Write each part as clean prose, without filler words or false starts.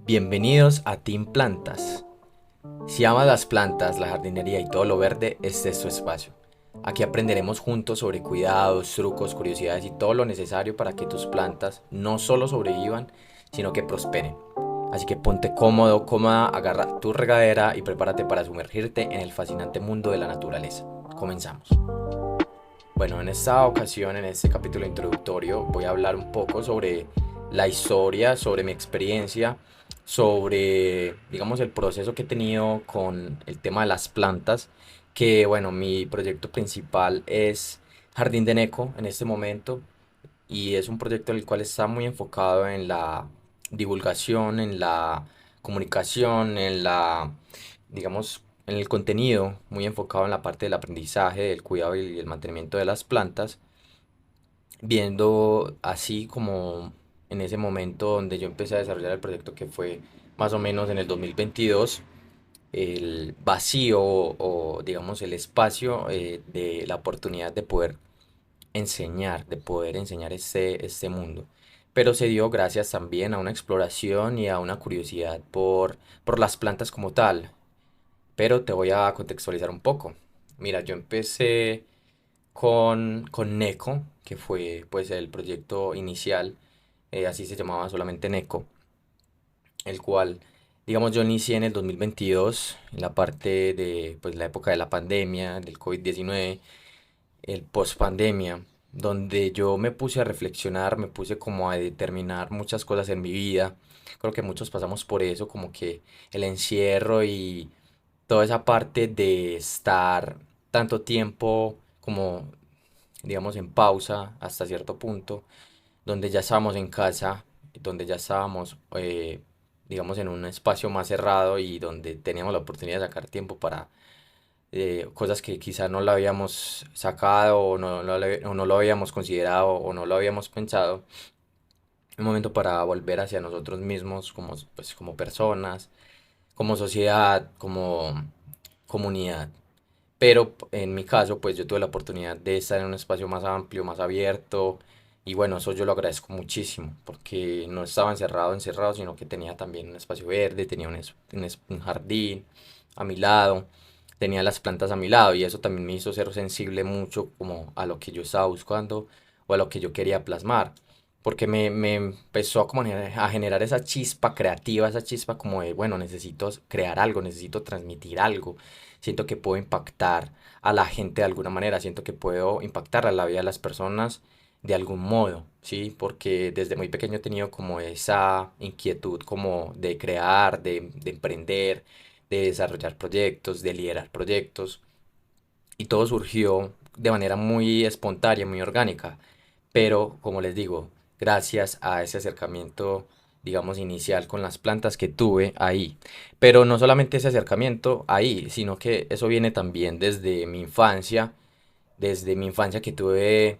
Bienvenidos a Team Plantas. Si amas las plantas, la jardinería y todo lo verde, este es tu espacio. Aquí aprenderemos juntos sobre cuidados, trucos, curiosidades y todo lo necesario para que tus plantas no solo sobrevivan, sino que prosperen. Así que ponte cómodo, cómoda, agarra tu regadera y prepárate para sumergirte en el fascinante mundo de la naturaleza. Comenzamos. Bueno, en esta ocasión, en este capítulo introductorio, voy a hablar un poco sobre la historia, sobre mi experiencia, sobre, digamos, el proceso que he tenido con el tema de las plantas, que, bueno, mi proyecto principal es Jardín de Neco en este momento, y es un proyecto el cual está muy enfocado en la divulgación, en la comunicación, en la, digamos, en el contenido, muy enfocado en la parte del aprendizaje, del cuidado y el mantenimiento de las plantas, viendo así como en ese momento donde yo empecé a desarrollar el proyecto que fue más o menos en el 2022, el vacío o digamos el espacio de la oportunidad de poder enseñar este mundo. Pero se dio gracias también a una exploración y a una curiosidad por las plantas como tal. Pero te voy a contextualizar un poco. Mira, yo empecé con NECO, que fue pues el proyecto inicial, así se llamaba solamente NECO, el cual, digamos, yo inicié en el 2022, en la parte de pues la época de la pandemia, del COVID-19, el post pandemia, donde yo me puse a reflexionar, me puse como a determinar muchas cosas en mi vida. Creo que muchos pasamos por eso, como que el encierro y toda esa parte de estar tanto tiempo como, digamos, en pausa hasta cierto punto, donde ya estábamos en casa, donde ya estábamos, digamos, en un espacio más cerrado y donde teníamos la oportunidad de sacar tiempo para cosas que quizá no lo habíamos sacado o no lo habíamos considerado o no lo habíamos pensado. Un momento para volver hacia nosotros mismos como, pues, como personas, como sociedad, como comunidad. Pero en mi caso, pues yo tuve la oportunidad de estar en un espacio más amplio, más abierto. Y bueno, eso yo lo agradezco muchísimo, porque no estaba encerrado, sino que tenía también un espacio verde, tenía un jardín a mi lado, tenía las plantas a mi lado y eso también me hizo ser sensible mucho como a lo que yo estaba buscando o a lo que yo quería plasmar. Porque me empezó a, como a generar esa chispa creativa, esa chispa como de, bueno, necesito crear algo, necesito transmitir algo, siento que puedo impactar a la gente de alguna manera, siento que puedo impactar a la vida de las personas de algún modo, ¿sí? Porque desde muy pequeño he tenido como esa inquietud como de crear, de emprender, de desarrollar proyectos, de liderar proyectos, y todo surgió de manera muy espontánea, muy orgánica, pero como les digo, gracias a ese acercamiento, digamos, inicial con las plantas que tuve ahí. Pero no solamente ese acercamiento ahí, sino que eso viene también desde mi infancia que tuve,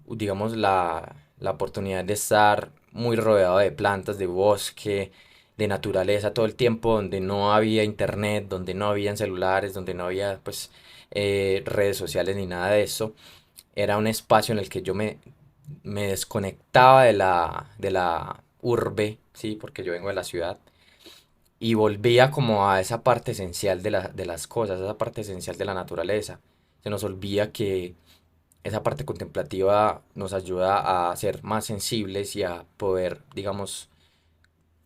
digamos, la oportunidad de estar muy rodeado de plantas, de bosque, de naturaleza todo el tiempo, donde no había internet, donde no habían celulares, donde no había, pues, redes sociales ni nada de eso. Era un espacio en el que me desconectaba de la urbe, sí, porque yo vengo de la ciudad, y volvía como a esa parte esencial de las cosas, esa parte esencial de la naturaleza. Se nos olvida que esa parte contemplativa nos ayuda a ser más sensibles y a poder, digamos,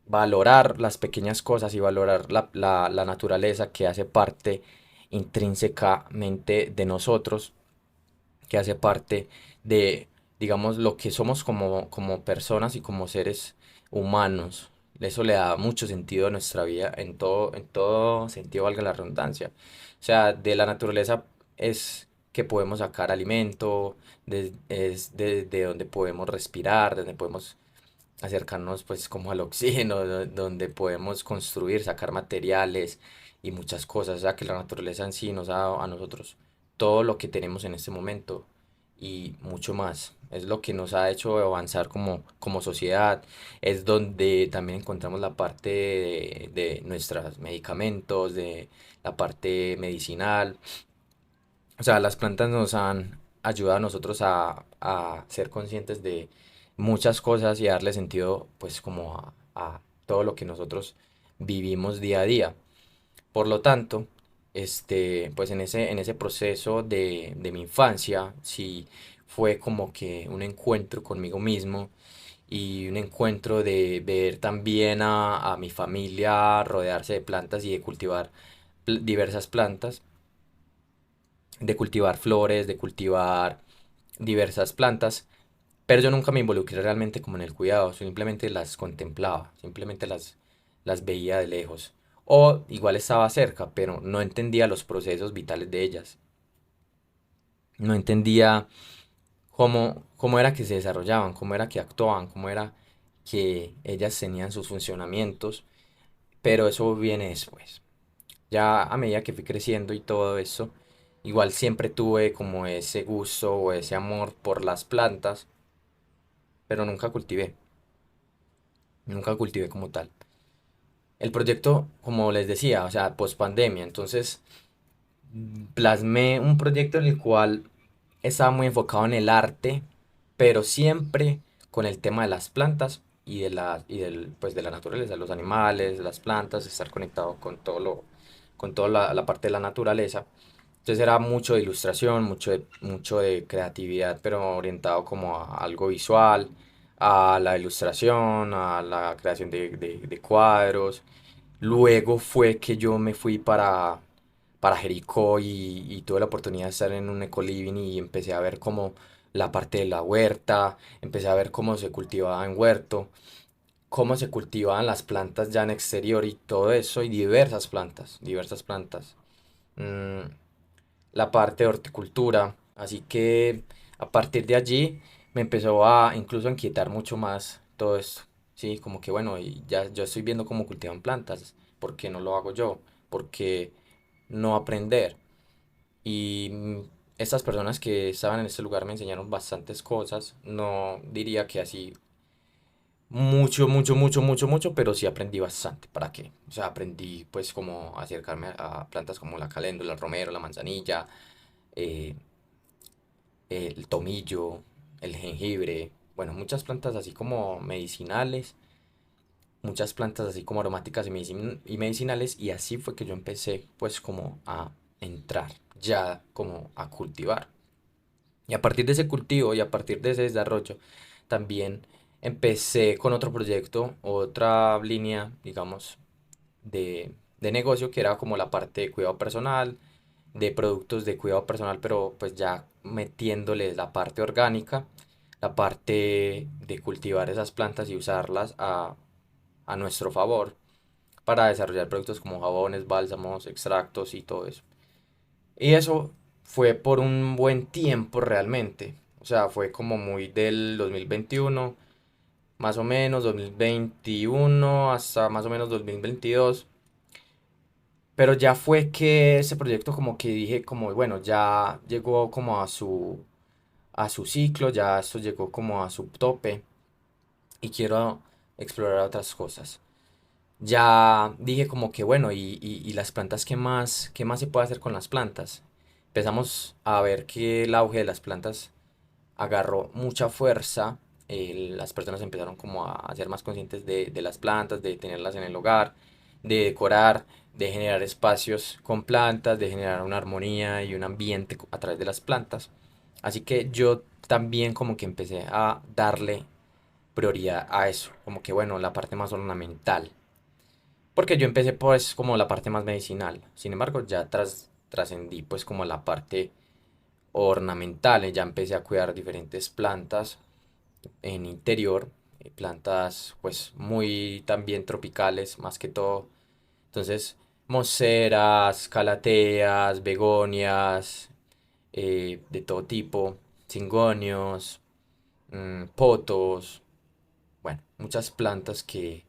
valorar las pequeñas cosas y valorar la naturaleza que hace parte intrínsecamente de nosotros, que hace parte de, digamos, lo que somos como personas y como seres humanos. Eso le da mucho sentido a nuestra vida, en todo sentido, valga la redundancia. O sea, de la naturaleza es que podemos sacar alimento, es de donde podemos respirar, de donde podemos acercarnos pues como al oxígeno, donde podemos construir, sacar materiales y muchas cosas. O sea, que la naturaleza en sí nos ha dado a nosotros todo lo que tenemos en este momento y mucho más. Es lo que nos ha hecho avanzar como sociedad. Es donde también encontramos la parte de nuestros medicamentos, de la parte medicinal. O sea, las plantas nos han ayudado a nosotros a ser conscientes de muchas cosas y a darle sentido, pues, como todo lo que nosotros vivimos día a día. Por lo tanto, pues en ese proceso de mi infancia, sí fue como que un encuentro conmigo mismo y un encuentro de ver también a mi familia rodearse de plantas y de cultivar diversas plantas, de cultivar flores, de cultivar diversas plantas, pero yo nunca me involucré realmente como en el cuidado, simplemente las contemplaba, simplemente las veía de lejos. O igual estaba cerca, pero no entendía los procesos vitales de ellas. No entendía cómo era que se desarrollaban, cómo era que actuaban, cómo era que ellas tenían sus funcionamientos, pero eso viene después. Ya a medida que fui creciendo y todo eso, igual siempre tuve como ese gusto o ese amor por las plantas, pero nunca cultivé como tal. El proyecto, como les decía, o sea, post pandemia, entonces plasmé un proyecto en el cual estaba muy enfocado en el arte, pero siempre con el tema de las plantas y pues de la naturaleza, los animales, las plantas, estar conectado con con toda la parte de la naturaleza. Entonces era mucho de ilustración, mucho de creatividad, pero orientado como a algo visual, a la ilustración, a la creación de cuadros. Luego fue que yo me fui para Jericó y tuve la oportunidad de estar en un ecoliving y empecé a ver como la parte de la huerta, empecé a ver cómo se cultivaba en huerto, cómo se cultivaban las plantas ya en exterior y todo eso, y diversas plantas, diversas plantas. Mm, la parte de horticultura, así que a partir de allí me empezó a incluso a inquietar mucho más todo esto. Sí, como que bueno, y ya yo estoy viendo cómo cultivan plantas, ¿por qué no lo hago yo? ¿Por qué no aprender? Y estas personas que estaban en este lugar me enseñaron bastantes cosas. No diría que así mucho, pero sí aprendí bastante. ¿Para qué? O sea, aprendí pues como acercarme a plantas como la caléndula, el romero, la manzanilla, eh, el tomillo, el jengibre. Bueno, muchas plantas así como medicinales, muchas plantas así como aromáticas y medicinales. Y así fue que yo empecé pues como a entrar ya como a cultivar. Y a partir de ese cultivo y a partir de ese desarrollo, también empecé con otro proyecto, otra línea, digamos, de negocio que era como la parte de cuidado personal, de productos de cuidado personal, pero pues ya metiéndoles la parte orgánica, la parte de cultivar esas plantas y usarlas a nuestro favor para desarrollar productos como jabones, bálsamos, extractos y todo eso. Y eso fue por un buen tiempo realmente. O sea, fue como muy del 2021, más o menos 2021 hasta más o menos 2022. Pero ya fue que ese proyecto como que dije como, bueno, ya llegó como a su ciclo, ya esto llegó como a su tope y quiero explorar otras cosas. Ya dije como que bueno, y las plantas, qué más se puede hacer con las plantas? Empezamos a ver que el auge de las plantas agarró mucha fuerza, las personas empezaron como a ser más conscientes de las plantas, de tenerlas en el hogar, de decorar, de generar espacios con plantas, de generar una armonía y un ambiente a través de las plantas. Así que yo también como que empecé a darle prioridad a eso, como que bueno, la parte más ornamental. Porque yo empecé pues como la parte más medicinal. Sin embargo, ya trascendí pues como la parte ornamental. Ya empecé a cuidar diferentes plantas en interior. Plantas pues muy también tropicales más que todo. Entonces, monceras, calateas, begonias, de todo tipo, cingonios, potos, bueno, muchas plantas que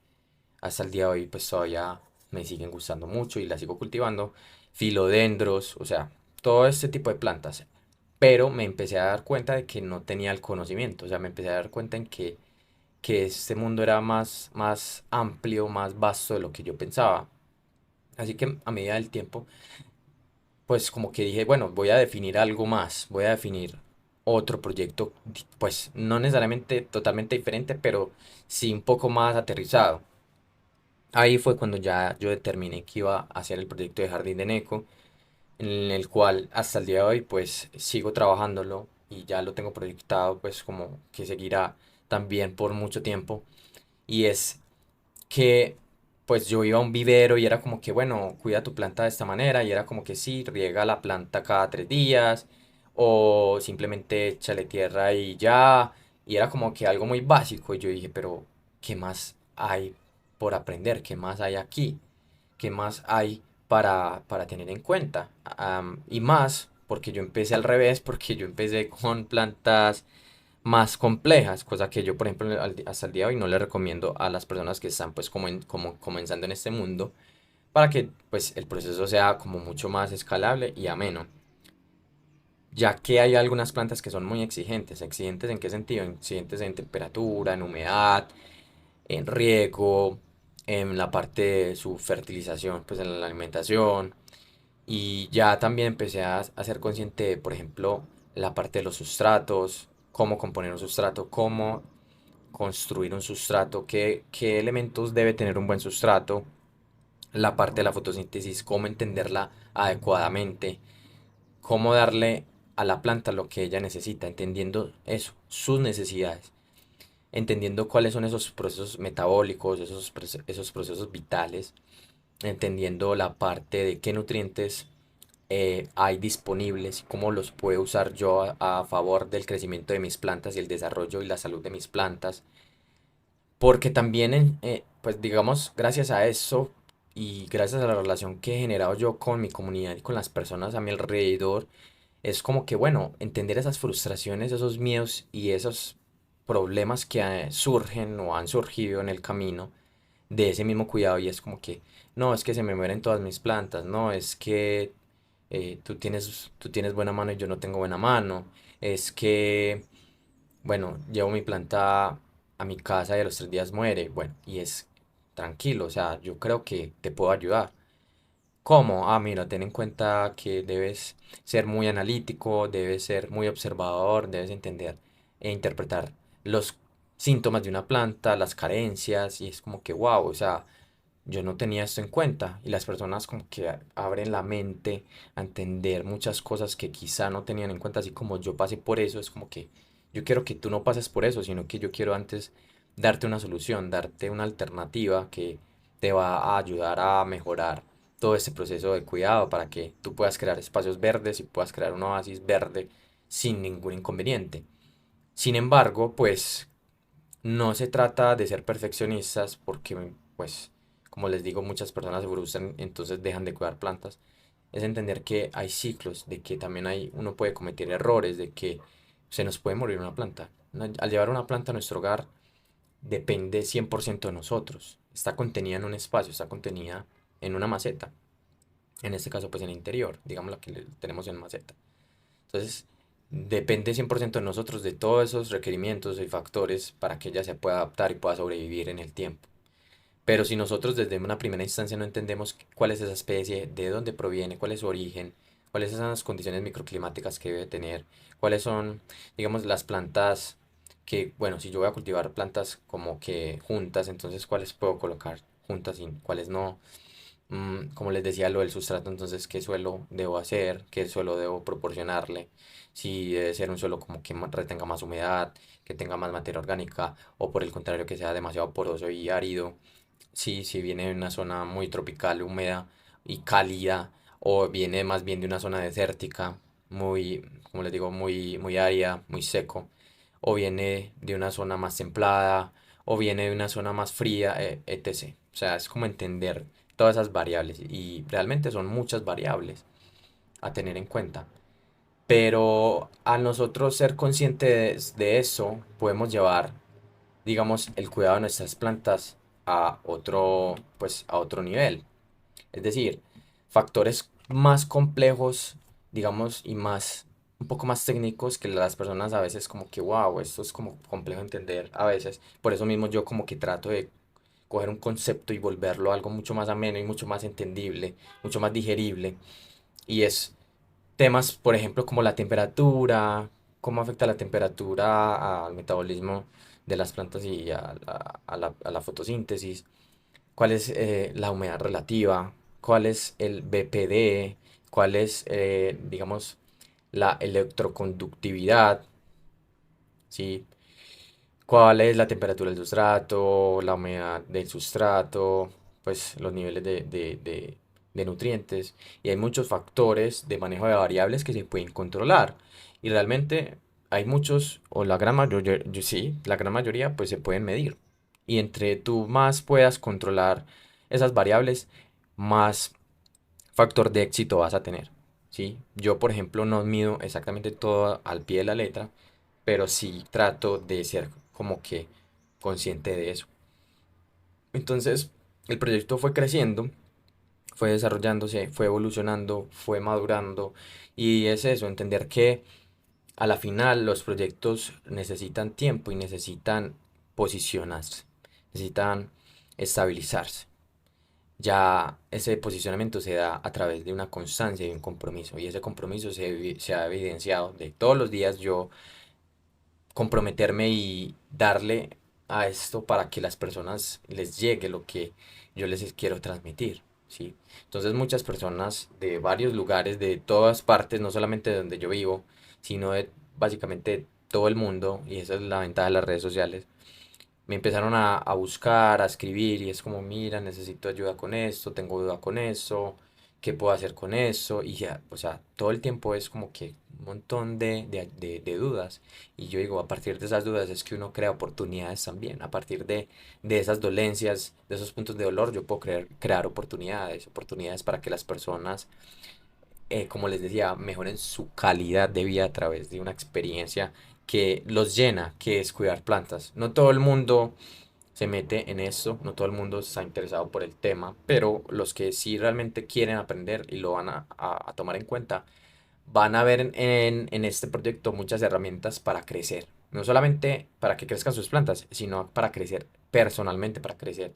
hasta el día de hoy pues todavía me siguen gustando mucho y las sigo cultivando. Filodendros, o sea, todo este tipo de plantas. Pero me empecé a dar cuenta de que no tenía el conocimiento, o sea, me empecé a dar cuenta en que este mundo era más amplio, más vasto de lo que yo pensaba. Así que a medida del tiempo, pues como que dije, bueno, voy a definir algo más, voy a definir otro proyecto, pues no necesariamente totalmente diferente, pero sí un poco más aterrizado. Ahí fue cuando ya yo determiné que iba a hacer el proyecto de Jardín de Neco, en el cual hasta el día de hoy pues sigo trabajándolo y ya lo tengo proyectado pues como que seguirá también por mucho tiempo. Y es que pues yo iba a un vivero y era como que, bueno, cuida tu planta de esta manera y era como que sí, riega la planta cada 3 días o simplemente échale tierra y ya. Y era como que algo muy básico y yo dije, pero ¿qué más hay por aprender? ¿Qué más hay aquí? ¿Qué más hay para tener en cuenta? Y más porque yo empecé al revés, porque yo empecé con plantas más complejas, cosa que yo, por ejemplo, hasta el día de hoy no le recomiendo a las personas que están pues como comenzando en este mundo, para que pues el proceso sea como mucho más escalable y ameno, ya que hay algunas plantas que son muy exigentes. ¿Exigentes en qué sentido? Exigentes en temperatura, en humedad, en riego, en la parte de su fertilización, pues en la alimentación. Y ya también empecé a ser consciente de, por ejemplo, la parte de los sustratos, cómo componer un sustrato, cómo construir un sustrato, qué elementos debe tener un buen sustrato, la parte de la fotosíntesis, cómo entenderla adecuadamente, cómo darle a la planta lo que ella necesita, entendiendo eso, sus necesidades, entendiendo cuáles son esos procesos metabólicos, esos procesos vitales, entendiendo la parte de qué nutrientes hay disponibles y cómo los puedo usar yo a favor del crecimiento de mis plantas y el desarrollo y la salud de mis plantas. Porque también, pues digamos, gracias a eso y gracias a la relación que he generado yo con mi comunidad y con las personas a mi alrededor, es como que, bueno, entender esas frustraciones, esos miedos y esos problemas que surgen o han surgido en el camino de ese mismo cuidado y es como que, no, es que se me mueren todas mis plantas, no, es que tú tienes buena mano y yo no tengo buena mano, es que bueno, llevo mi planta a mi casa y a los 3 días muere. Bueno, y es tranquilo, o sea, yo creo que te puedo ayudar. ¿Cómo? Ah, mira, ten en cuenta que debes ser muy analítico, debes ser muy observador, debes entender e interpretar los síntomas de una planta, las carencias, y es como que, wow, o sea, yo no tenía esto en cuenta. Y las personas como que abren la mente a entender muchas cosas que quizá no tenían en cuenta, así como yo pasé por eso, es como que yo quiero que tú no pases por eso, sino que yo quiero antes darte una solución, darte una alternativa que te va a ayudar a mejorar todo este proceso de cuidado para que tú puedas crear espacios verdes y puedas crear un oasis verde sin ningún inconveniente. Sin embargo, pues no se trata de ser perfeccionistas porque, pues, como les digo, muchas personas se frustran, entonces dejan de cuidar plantas. Es entender que hay ciclos, de que también uno puede cometer errores, de que se nos puede morir una planta. Al llevar una planta a nuestro hogar, depende 100% de nosotros. Está contenida en un espacio, está contenida en una maceta. En este caso, pues en el interior, digamos la que tenemos en maceta. Entonces, depende 100% de nosotros, de todos esos requerimientos y factores para que ella se pueda adaptar y pueda sobrevivir en el tiempo. Pero si nosotros desde una primera instancia no entendemos cuál es esa especie, de dónde proviene, cuál es su origen, cuáles son las condiciones microclimáticas que debe tener, cuáles son, digamos, las plantas que, bueno, si yo voy a cultivar plantas como que juntas, entonces cuáles puedo colocar juntas y cuáles no. Como les decía, lo del sustrato, entonces, ¿qué suelo debo hacer? ¿Qué suelo debo proporcionarle? Si debe ser un suelo como que retenga más humedad, que tenga más materia orgánica, o por el contrario, que sea demasiado poroso y árido. Si viene de una zona muy tropical, húmeda y cálida, o viene más bien de una zona desértica, muy, como les digo, muy árida, muy seco, o viene de una zona más templada, o viene de una zona más fría, etc. O sea, es como entender todas esas variables y realmente son muchas variables a tener en cuenta. Pero a nosotros ser conscientes de eso, podemos llevar, digamos, el cuidado de nuestras plantas a otro, pues, a otro nivel. Es decir, factores más complejos, digamos, y un poco más técnicos que las personas a veces como que, wow, esto es como complejo de entender a veces. Por eso mismo yo como que trato de coger un concepto y volverlo algo mucho más ameno y mucho más entendible, mucho más digerible. Y es temas, por ejemplo, como la temperatura, cómo afecta la temperatura al metabolismo de las plantas y a la fotosíntesis, cuál es la humedad relativa, cuál es el BPD, cuál es, digamos, la electroconductividad, ¿sí? ¿Cuál es la temperatura del sustrato, la humedad del sustrato, pues los niveles de nutrientes? Y hay muchos factores de manejo de variables que se pueden controlar. Y realmente hay muchos, o la gran mayoría, sí, la gran mayoría pues se pueden medir. Y entre tú más puedas controlar esas variables, más factor de éxito vas a tener. ¿Sí? Yo, por ejemplo, no mido exactamente todo al pie de la letra, pero sí trato de ser como que consciente de eso. Entonces, el proyecto fue creciendo, fue desarrollándose, fue evolucionando, fue madurando, y es eso, entender que a la final los proyectos necesitan tiempo y necesitan posicionarse, necesitan estabilizarse. Ya ese posicionamiento se da a través de una constancia y un compromiso, y ese compromiso se ha evidenciado de todos los días yo comprometerme y darle a esto para que las personas les llegue lo que yo les quiero transmitir, ¿sí? Entonces muchas personas de varios lugares, de todas partes, no solamente de donde yo vivo, sino de básicamente todo el mundo, y esa es la ventaja de las redes sociales, me empezaron a buscar, a escribir, y es como, mira, necesito ayuda con esto, tengo duda con eso, ¿qué puedo hacer con eso? Y ya, o sea, todo el tiempo es como que un montón de dudas. Y yo digo, a partir de esas dudas es que uno crea oportunidades también. A partir de esas dolencias, de esos puntos de dolor, yo puedo crear oportunidades, oportunidades para que las personas, como les decía, mejoren su calidad de vida a través de una experiencia que los llena, que es cuidar plantas. No todo el mundo se mete en eso, no todo el mundo está interesado por el tema, pero los que sí realmente quieren aprender y lo van a tomar en cuenta, van a ver en este proyecto muchas herramientas para crecer. No solamente para que crezcan sus plantas, sino para crecer personalmente, para crecer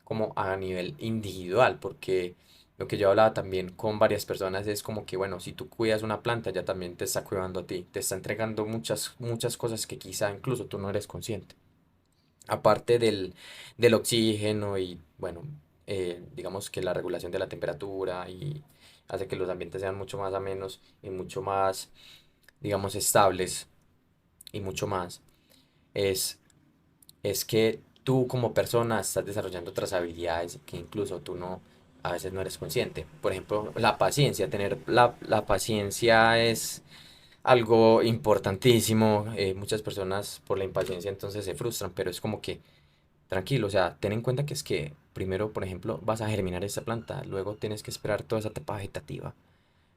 como a nivel individual, porque lo que yo hablaba también con varias personas es como que, bueno, si tú cuidas una planta, ya también te está cuidando a ti, te está entregando muchas cosas que quizá incluso tú no eres consciente. Aparte del oxígeno y, bueno, digamos que la regulación de la temperatura y hace que los ambientes sean mucho más amenos y mucho más, digamos, estables y mucho más, es es que tú como persona estás desarrollando otras habilidades que incluso tú no, a veces no eres consciente. Por ejemplo, la paciencia. Tener la paciencia es algo importantísimo. Muchas personas por la impaciencia entonces se frustran, pero es como que tranquilo, o sea, ten en cuenta que es que primero, por ejemplo, vas a germinar esta planta, luego tienes que esperar toda esa etapa vegetativa.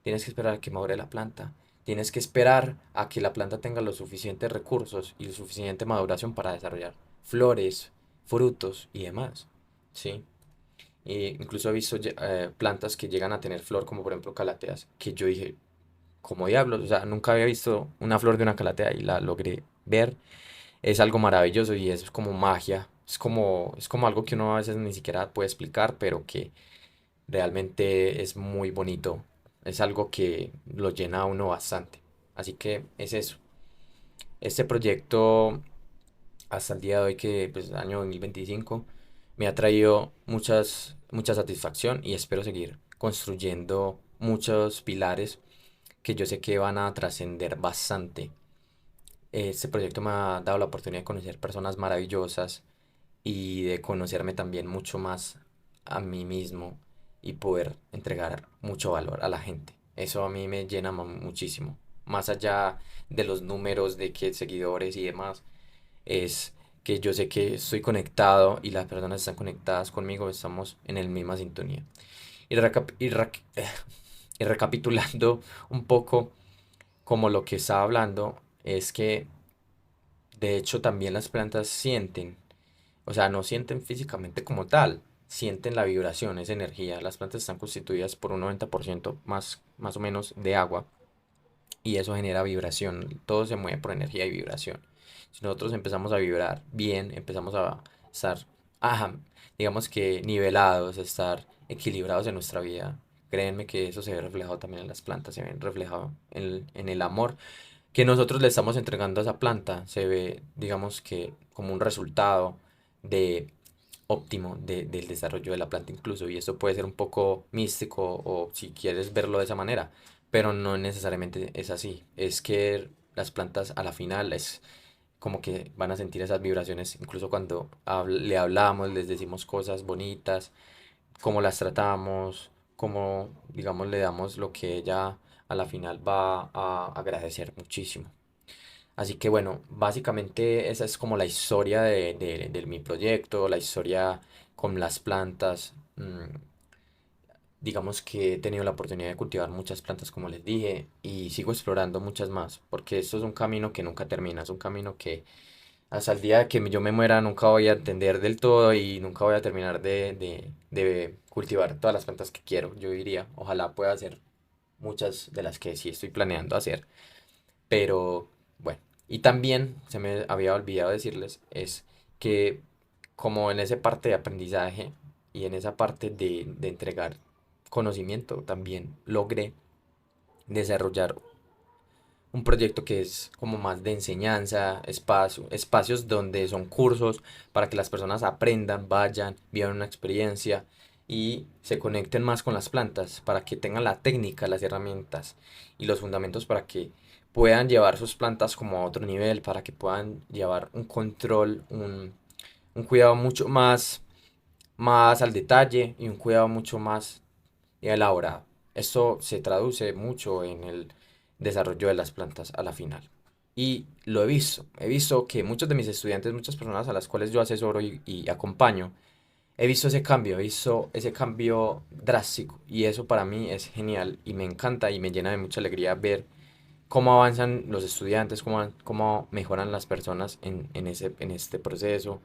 Tienes que esperar a que madure la planta. Tienes que esperar a que la planta tenga los suficientes recursos y suficiente maduración para desarrollar flores, frutos y demás. ¿Sí? Incluso he visto plantas que llegan a tener flor, como por ejemplo calateas, que yo dije, como diablos, o sea, nunca había visto una flor de una calatea y la logré ver. Es algo maravilloso y es como magia. Es como algo que uno a veces ni siquiera puede explicar, pero que realmente es muy bonito. Es algo que lo llena a uno bastante. Así que es eso. Este proyecto, hasta el día de hoy, que pues año 2025 me ha traído mucha satisfacción y espero seguir construyendo muchos pilares que yo sé que van a trascender bastante. Este proyecto me ha dado la oportunidad de conocer personas maravillosas y de conocerme también mucho más a mí mismo y poder entregar mucho valor a la gente. Eso a mí me llena muchísimo. Más allá de los números, de que seguidores y demás, es que yo sé que estoy conectado y las personas están conectadas conmigo, estamos en la misma sintonía. Y, y recapitulando un poco como lo que estaba hablando, es que de hecho también las plantas sienten, o sea, no sienten físicamente como tal, sienten la vibración, esa energía. Las plantas están constituidas por un 90% más o menos de agua y eso genera vibración. Todo se mueve por energía y vibración. Si nosotros empezamos a vibrar bien, empezamos a estar, ajá, digamos que nivelados, a estar equilibrados en nuestra vida, créanme que eso se ve reflejado también en las plantas, se ve reflejado en el amor que nosotros le estamos entregando a esa planta. Se ve, digamos que como un resultado de óptimo del desarrollo de la planta incluso. Y esto puede ser un poco místico o si quieres verlo de esa manera, pero no necesariamente es así. Es que las plantas a la final es como que van a sentir esas vibraciones incluso cuando le hablamos, les decimos cosas bonitas, cómo las tratamos, cómo, digamos, le damos lo que ella a la final va a agradecer muchísimo. Así que bueno, básicamente esa es como la historia de mi proyecto, la historia con las plantas. Digamos que he tenido la oportunidad de cultivar muchas plantas, como les dije, y sigo explorando muchas más, porque esto es un camino que nunca termina, es un camino que hasta el día que yo me muera nunca voy a entender del todo y nunca voy a terminar de cultivar todas las plantas que quiero, yo diría. Ojalá pueda hacer muchas de las que sí estoy planeando hacer, pero bueno. Y también se me había olvidado decirles es que como en esa parte de aprendizaje y en esa parte de entregar conocimiento, también logré desarrollar un proyecto que es como más de enseñanza, espacios donde son cursos para que las personas aprendan, vayan, vivan una experiencia y se conecten más con las plantas, para que tengan la técnica, las herramientas y los fundamentos para que puedan llevar sus plantas como a otro nivel, para que puedan llevar un control, un cuidado mucho más al detalle y un cuidado mucho más elaborado. Esto se traduce mucho en el desarrollo de las plantas a la final. Y lo he visto que muchos de mis estudiantes, muchas personas a las cuales yo asesoro y acompaño, he visto ese cambio, he visto ese cambio drástico y eso para mí es genial y me encanta y me llena de mucha alegría ver cómo avanzan los estudiantes, cómo mejoran las personas en este proceso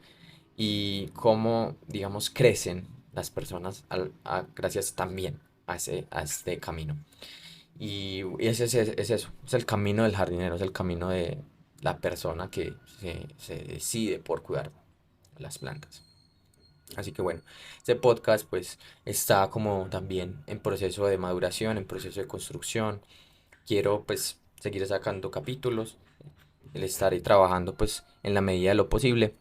y cómo, digamos, crecen las personas gracias también a este camino. Y es eso, es el camino del jardinero, es el camino de la persona que se decide por cuidar las plantas. Así que bueno, este podcast pues está como también en proceso de maduración, en proceso de construcción. Quiero pues seguir sacando capítulos, el estaré trabajando pues en la medida de lo posible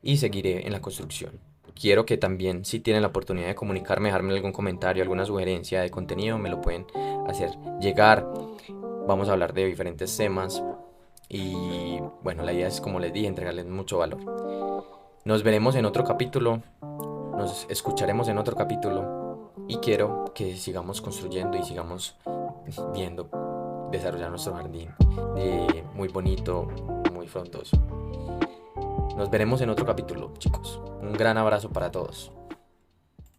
y seguiré en la construcción. Quiero que también, si tienen la oportunidad de comunicarme, dejarme algún comentario, alguna sugerencia de contenido, me lo pueden hacer llegar. Vamos a hablar de diferentes temas y bueno, la idea es, como les dije, entregarles mucho valor. Nos veremos en otro capítulo, nos escucharemos en otro capítulo y quiero que sigamos construyendo y sigamos viendo desarrollar nuestro jardín muy bonito, muy frondoso. Nos veremos en otro capítulo, chicos. Un gran abrazo para todos.